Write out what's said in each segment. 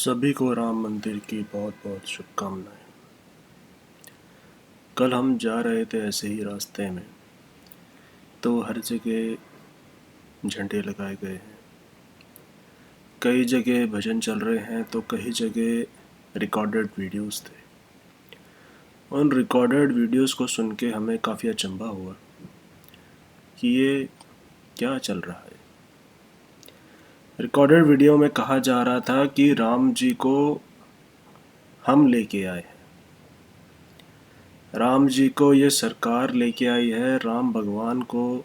सभी को राम मंदिर की बहुत बहुत शुभकामनाएं। कल हम जा रहे थे ऐसे ही रास्ते में, तो हर जगह झंडे लगाए गए हैं। कई जगह भजन चल रहे हैं तो कई जगह रिकॉर्डेड वीडियोस थे। उन रिकॉर्डेड वीडियोस को सुन के हमें काफ़ी अचंभा हुआ कि ये क्या चल रहा है। रिकॉर्डेड वीडियो में कहा जा रहा था कि राम जी को हम लेके आए हैं, राम जी को ये सरकार लेके आई है, राम भगवान को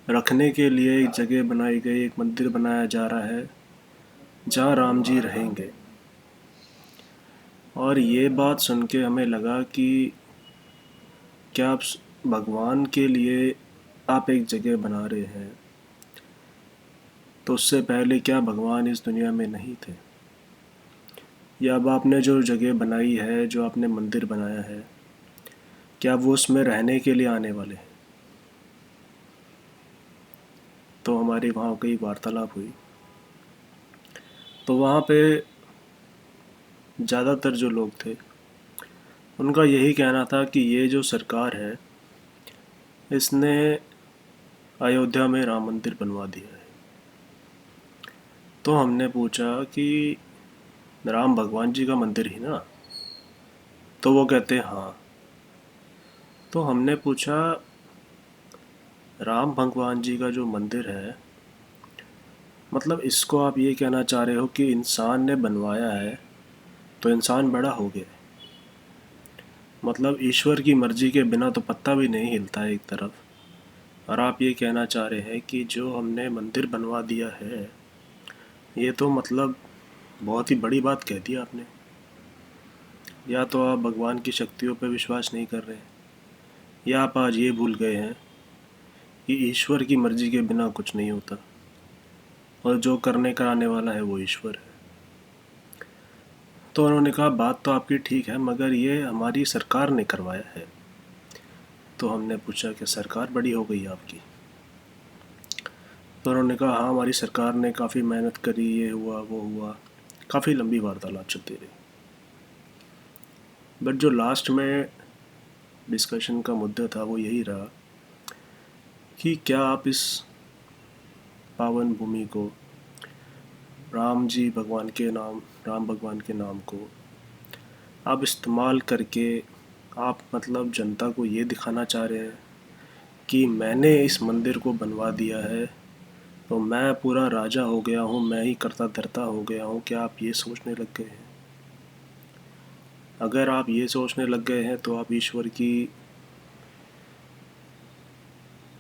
रखने के लिए एक जगह बनाई गई, एक मंदिर बनाया जा रहा है जहाँ राम जी रहेंगे। और ये बात सुन के हमें लगा कि क्या आप भगवान के लिए आप एक जगह बना रहे हैं, तो उससे पहले क्या भगवान इस दुनिया में नहीं थे? या अब आपने जो जगह बनाई है, जो आपने मंदिर बनाया है, क्या वो उसमें रहने के लिए आने वाले हैं? तो हमारी वहाँ कई वार्तालाप हुई। तो वहाँ पे ज़्यादातर जो लोग थे उनका यही कहना था कि ये जो सरकार है, इसने अयोध्या में राम मंदिर बनवा दिया है। तो हमने पूछा कि राम भगवान जी का मंदिर ही ना? तो वो कहते हाँ। तो हमने पूछा, राम भगवान जी का जो मंदिर है, मतलब इसको आप ये कहना चाह रहे हो कि इंसान ने बनवाया है तो इंसान बड़ा हो गया? मतलब ईश्वर की मर्जी के बिना तो पत्ता भी नहीं हिलता है एक तरफ, और आप ये कहना चाह रहे हैं कि जो हमने मंदिर बनवा दिया है, ये तो मतलब बहुत ही बड़ी बात कह दी आपने। या तो आप भगवान की शक्तियों पर विश्वास नहीं कर रहे हैं, या आप आज ये भूल गए हैं कि ईश्वर की मर्जी के बिना कुछ नहीं होता, और जो करने कराने वाला है वो ईश्वर है। तो उन्होंने कहा, बात तो आपकी ठीक है, मगर ये हमारी सरकार ने करवाया है। तो हमने पूछा कि सरकार बड़ी हो गई आपकी? तो उन्होंने कहा, हाँ हमारी सरकार ने काफ़ी मेहनत करी, ये हुआ वो हुआ। काफ़ी लंबी वार्तालाप चलती रही, बट जो लास्ट में डिस्कशन का मुद्दा था वो यही रहा कि क्या आप इस पावन भूमि को, राम जी भगवान के नाम, राम भगवान के नाम को आप इस्तेमाल करके आप मतलब जनता को ये दिखाना चाह रहे हैं कि मैंने इस मंदिर को बनवा दिया है तो मैं पूरा राजा हो गया हूँ, मैं ही करता धरता हो गया हूँ? क्या आप ये सोचने लग गए हैं? अगर आप ये सोचने लग गए हैं तो आप ईश्वर की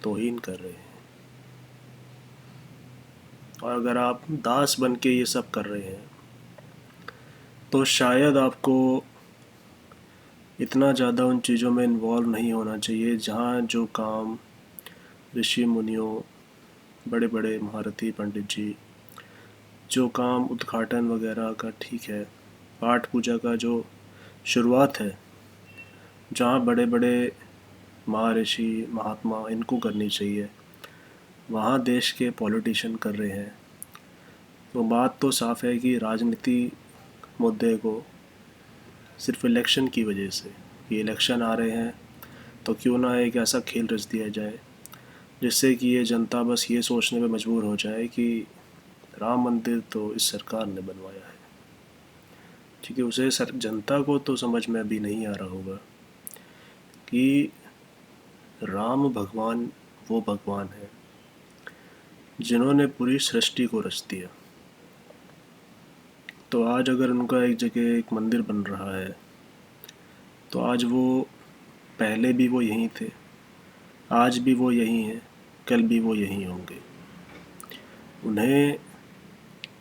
तौहीन कर रहे हैं। और अगर आप दास बन के ये सब कर रहे हैं तो शायद आपको इतना ज़्यादा उन चीज़ों में इन्वॉल्व नहीं होना चाहिए जहाँ जो काम ऋषि मुनियों, बड़े बड़े महारथी पंडित जी, जो काम उद्घाटन वगैरह का ठीक है, पाठ पूजा का जो शुरुआत है, जहाँ बड़े बड़े महर्षि महात्मा इनको करनी चाहिए, वहाँ देश के पॉलिटिशियन कर रहे हैं। तो बात तो साफ़ है कि राजनीति मुद्दे को सिर्फ इलेक्शन की वजह से, ये इलेक्शन आ रहे हैं तो क्यों ना एक ऐसा खेल रच दिया जाए जिससे कि ये जनता बस ये सोचने में मजबूर हो जाए कि राम मंदिर तो इस सरकार ने बनवाया है। क्योंकि उसे जनता को तो समझ में अभी नहीं आ रहा होगा कि राम भगवान वो भगवान है जिन्होंने पूरी सृष्टि को रच दिया। तो आज अगर उनका एक जगह एक मंदिर बन रहा है तो आज वो, पहले भी वो यहीं थे, आज भी वो यहीं हैं, कल भी वो यहीं होंगे। उन्हें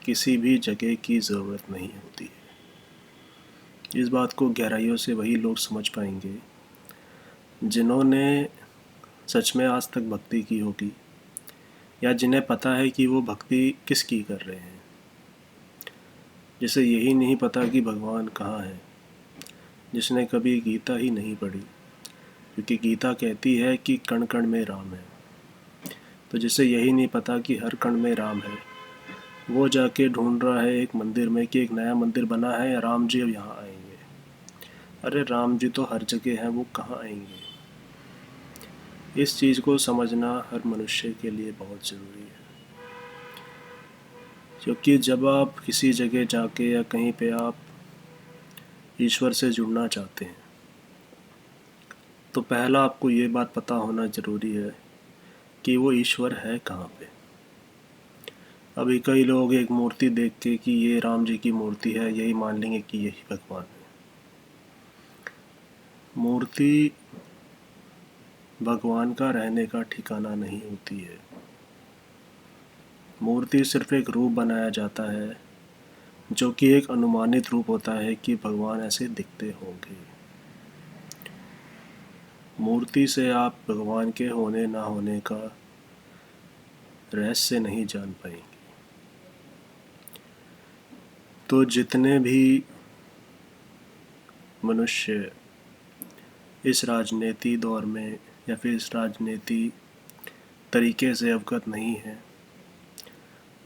किसी भी जगह की ज़रूरत नहीं होती है। इस बात को गहराइयों से वही लोग समझ पाएंगे जिन्होंने सच में आज तक भक्ति की होगी, या जिन्हें पता है कि वो भक्ति किसकी कर रहे हैं। जिसे यही नहीं पता कि भगवान कहाँ है, जिसने कभी गीता ही नहीं पढ़ी, क्योंकि गीता कहती है कि कण कण में राम है। तो जिसे यही नहीं पता कि हर कण में राम है, वो जाके ढूंढ रहा है एक मंदिर में कि एक नया मंदिर बना है या राम जी अब यहाँ आएंगे। अरे राम जी तो हर जगह हैं, वो कहाँ आएंगे। इस चीज़ को समझना हर मनुष्य के लिए बहुत ज़रूरी है, क्योंकि जब आप किसी जगह जाके या कहीं पे आप ईश्वर से जुड़ना चाहते हैं तो पहला आपको ये बात पता होना ज़रूरी है कि वो ईश्वर है कहाँ पे। अभी कई लोग एक मूर्ति देख के कि ये राम जी की मूर्ति है यही मान लेंगे कि यही भगवान है। मूर्ति भगवान का रहने का ठिकाना नहीं होती है। मूर्ति सिर्फ एक रूप बनाया जाता है जो कि एक अनुमानित रूप होता है कि भगवान ऐसे दिखते होंगे। मूर्ति से आप भगवान के होने ना होने का रहस्य नहीं जान पाएंगे। तो जितने भी मनुष्य इस राजनीति दौर में या फिर इस राजनीति तरीके से अवगत नहीं है,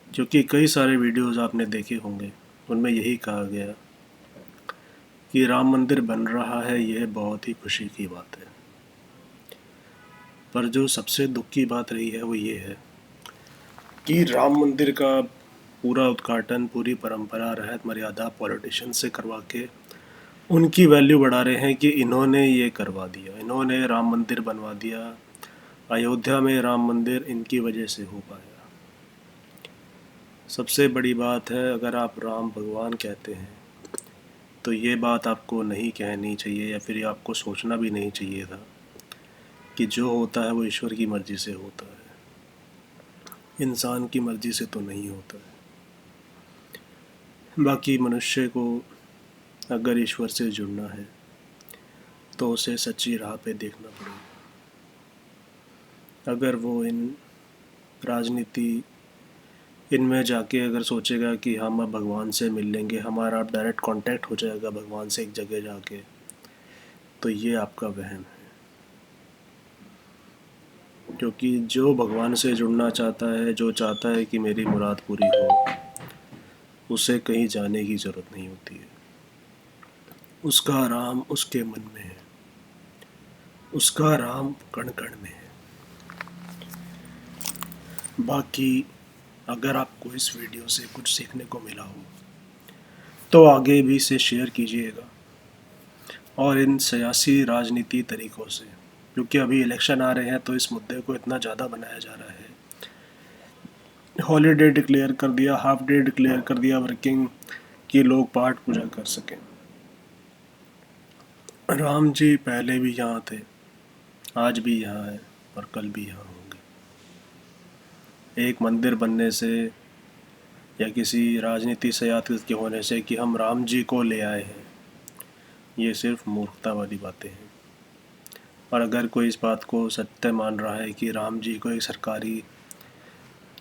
क्योंकि कई सारे वीडियोस आपने देखे होंगे उनमें यही कहा गया कि राम मंदिर बन रहा है, यह बहुत ही खुशी की बात है। पर जो सबसे दुख की बात रही है वो ये है कि राम मंदिर का पूरा उद्घाटन पूरी परंपरा रहत मर्यादा पॉलिटिशियन से करवा के उनकी वैल्यू बढ़ा रहे हैं कि इन्होंने ये करवा दिया, इन्होंने राम मंदिर बनवा दिया, अयोध्या में राम मंदिर इनकी वजह से हो पाया। सबसे बड़ी बात है, अगर आप राम भगवान कहते हैं तो ये बात आपको नहीं कहनी चाहिए या फिर आपको सोचना भी नहीं चाहिए था कि जो होता है वो ईश्वर की मर्ज़ी से होता है, इंसान की मर्ज़ी से तो नहीं होता है। बाकी मनुष्य को अगर ईश्वर से जुड़ना है तो उसे सच्ची राह पे देखना पड़ेगा। अगर वो इन राजनीति इनमें जाके अगर सोचेगा कि हम अब भगवान से मिल लेंगे, हमारा अब डायरेक्ट कांटेक्ट हो जाएगा भगवान से एक जगह जाके, तो ये आपका वहम है। क्योंकि जो भगवान से जुड़ना चाहता है, जो चाहता है कि मेरी मुराद पूरी हो, उसे कहीं जाने की ज़रूरत नहीं होती है। उसका आराम उसके मन में है, उसका आराम कण कण में है। बाकी अगर आपको इस वीडियो से कुछ सीखने को मिला हो तो आगे भी इसे शेयर कीजिएगा, और इन सियासी राजनीति तरीक़ों से, क्योंकि अभी इलेक्शन आ रहे हैं तो इस मुद्दे को इतना ज़्यादा बनाया जा रहा है। हॉलीडे डिक्लेयर कर दिया, हाफ डे डिक्लेयर कर दिया वर्किंग, कि लोग पाठ पूजा कर सकें। राम जी पहले भी यहाँ थे, आज भी यहाँ है और कल भी यहाँ होंगे। एक मंदिर बनने से या किसी राजनीति सियासत के होने से कि हम राम जी को ले आए हैं, ये सिर्फ मूर्खता वाली बातें हैं। और अगर कोई इस बात को सत्य मान रहा है कि राम जी को एक सरकारी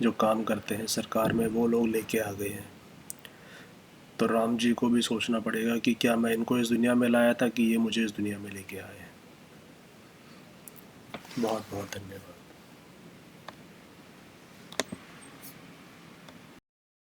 जो काम करते हैं सरकार में वो लोग लेके आ गए हैं, तो राम जी को भी सोचना पड़ेगा कि क्या मैं इनको इस दुनिया में लाया था कि ये मुझे इस दुनिया में लेके आए हैं। बहुत बहुत धन्यवाद।